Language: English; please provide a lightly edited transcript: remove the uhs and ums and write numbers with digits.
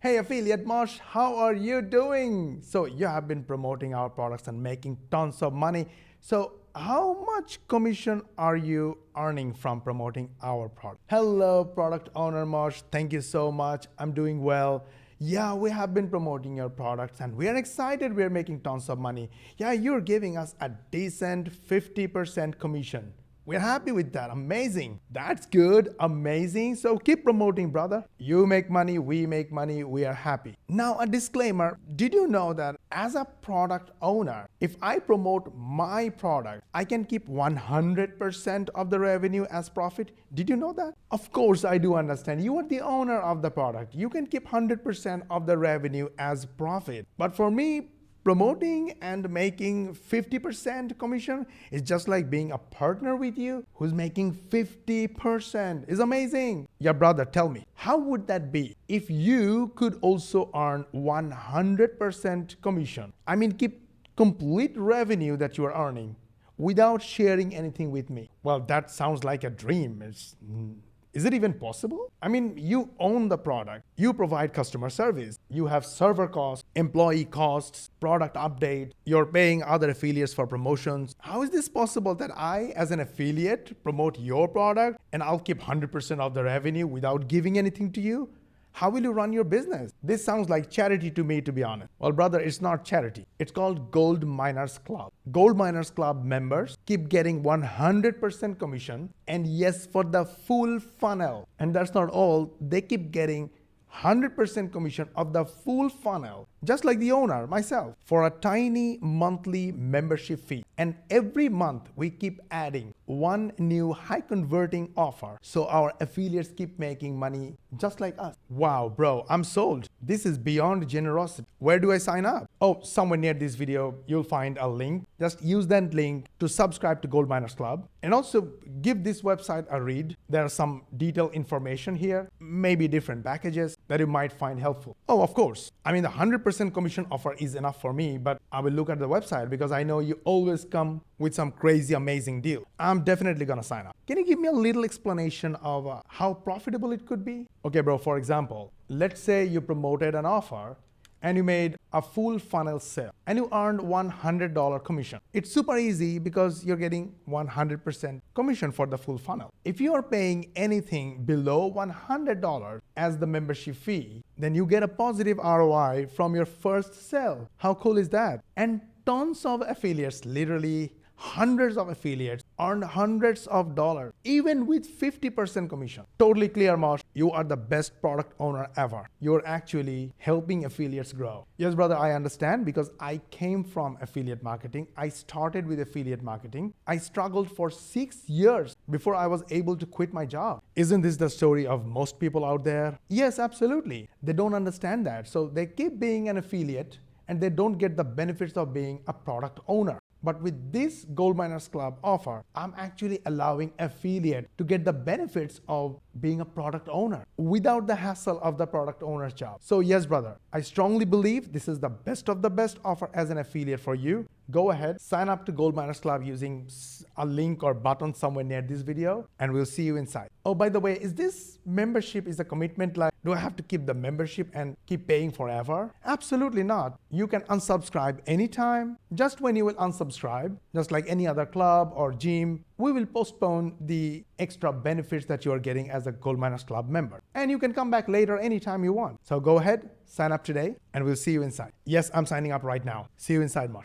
Hey affiliate Mosh, how are you doing? So you have been promoting our products and making tons of money. So how much commission are you earning from promoting our product? Hello product owner Mosh, thank you so much. I'm doing well. Yeah, we have been promoting your products and we are excited. We're making tons of money. Yeah, you're giving us a decent 50% commission. We're happy with that. Amazing. That's good. Amazing. So keep promoting, brother. You make money, we are happy. Now, a disclaimer. Did you know that as a product owner, if I promote my product, I can keep 100% of the revenue as profit? Did you know that? Of course, I do understand. You are the owner of the product. You can keep 100% of the revenue as profit. But for me, promoting and making 50% commission is just like being a partner with you who's making 50%. It's amazing. Yeah, brother, tell me, how would that be if you could also earn 100% commission? I mean, keep complete revenue that you are earning without sharing anything with me. Well, that sounds like a dream. Is it even possible? I mean, you own the product, you provide customer service, you have server costs, employee costs, product update, you're paying other affiliates for promotions. How is this possible that I, as an affiliate, promote your product and I'll keep 100% of the revenue without giving anything to you? How will you run your business? This sounds like charity to me, to be honest. Well, brother, it's not charity. It's called Gold Miners Club. Gold Miners Club members keep getting 100% commission, and yes, for the full funnel. And that's not all. They keep getting 100% commission of the full funnel, just like the owner, myself, for a tiny monthly membership fee. And every month we keep adding one new high converting offer, so our affiliates keep making money just like us. Wow, bro, I'm sold. This is beyond generosity. Where do I sign up? Oh, somewhere near this video, you'll find a link. Just use that link to subscribe to Gold Miners Club and also give this website a read. There are some detailed information here, maybe different packages that you might find helpful. Oh, of course. I mean, the 100% commission offer is enough for me, but I will look at the website because I know you always come with some crazy, amazing deal. I'm definitely gonna sign up. Can you give me a little explanation of how profitable it could be? Okay, bro, for example, let's say you promoted an offer and you made a full funnel sale and you earned $100 commission. It's super easy because you're getting 100% commission for the full funnel. If you are paying anything below $100 as the membership fee, then you get a positive ROI from your first sale. How cool is that? And tons of affiliates, literally hundreds of affiliates, earned hundreds of dollars, even with 50% commission. Totally clear, Mosh. You are the best product owner ever. You're actually helping affiliates grow. Yes, brother, I understand because I came from affiliate marketing. I started with affiliate marketing. I struggled for 6 years before I was able to quit my job. Isn't this the story of most people out there? Yes, absolutely. They don't understand that. So they keep being an affiliate and they don't get the benefits of being a product owner. But with this Gold Miners Club offer, I'm actually allowing affiliate to get the benefits of being a product owner without the hassle of the product owner's job. So yes, brother, I strongly believe this is the best of the best offer as an affiliate for you. Go ahead, sign up to Gold Miners Club using a link or button somewhere near this video, and we'll see you inside. Oh, by the way, is this membership is a commitment? Like, do I have to keep the membership and keep paying forever? Absolutely not. You can unsubscribe anytime. Just when you will unsubscribe, just like any other club or gym, we will postpone the extra benefits that you are getting as a Gold Miners Club member. And you can come back later anytime you want. So go ahead, sign up today, and we'll see you inside. Yes, I'm signing up right now. See you inside, Mosh.